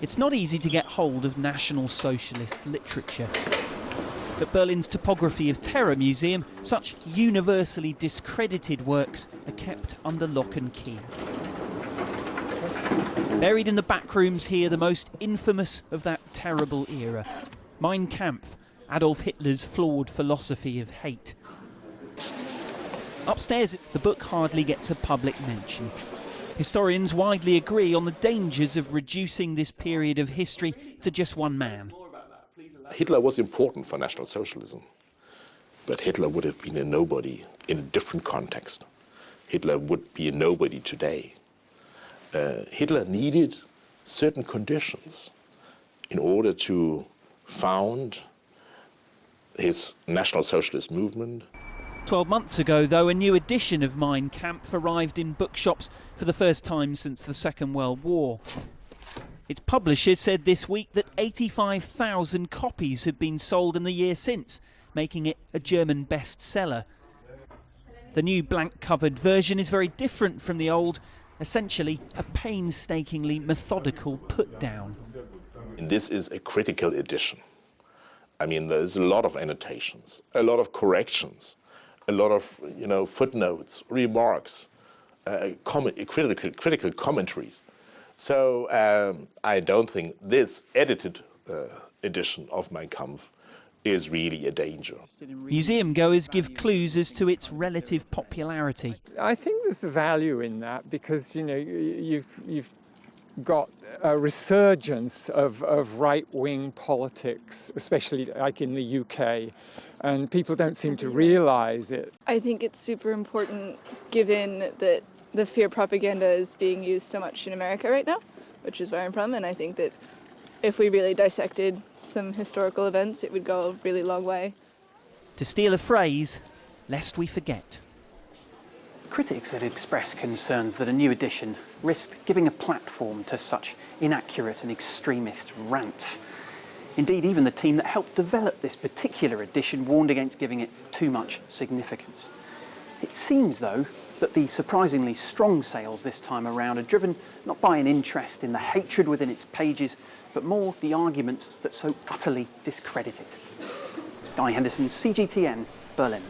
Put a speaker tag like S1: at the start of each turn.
S1: It's not easy to get hold of National Socialist literature. At Berlin's Topography of Terror Museum, such universally discredited works are kept under lock and key. Buried in the back rooms here, the most infamous of that terrible era, Mein Kampf, Adolf Hitler's flawed philosophy of hate. Upstairs, the book hardly gets a public mention. Historians widely agree on the dangers of reducing this period of history to just one man.
S2: Hitler was important for National Socialism, but Hitler would have been a nobody in a different context. Hitler would be a nobody today. Hitler needed certain conditions in order to found his National Socialist movement.
S1: 12 months ago, though, a new edition of Mein Kampf arrived in bookshops for the first time since the Second World War. Its publisher said this week that 85,000 copies had been sold in the year since, making it a German bestseller. The new blank-covered version is very different from the old, essentially a painstakingly methodical put-down.
S2: This is a critical edition. I mean, there's a lot of annotations, a lot of corrections, a lot of footnotes, remarks, critical commentaries. So I don't think this edited edition of Mein Kampf is really a danger.
S1: Museum goers give clues as to its relative popularity.
S3: I think there's a value in that because you've got a resurgence of right-wing politics, especially like in the UK, and people don't seem to realise it.
S4: I think it's super important given that the fear propaganda is being used so much in America right now, which is where I'm from, and I think that if we really dissected some historical events, it would go a really long way.
S1: To steal a phrase, lest we forget.
S5: Critics had expressed concerns that a new edition risked giving a platform to such inaccurate and extremist rants. Indeed, even the team that helped develop this particular edition warned against giving it too much significance. It seems, though, that the surprisingly strong sales this time around are driven not by an interest in the hatred within its pages, but more the arguments that so utterly discredit it. Henderson, CGTN, Berlin.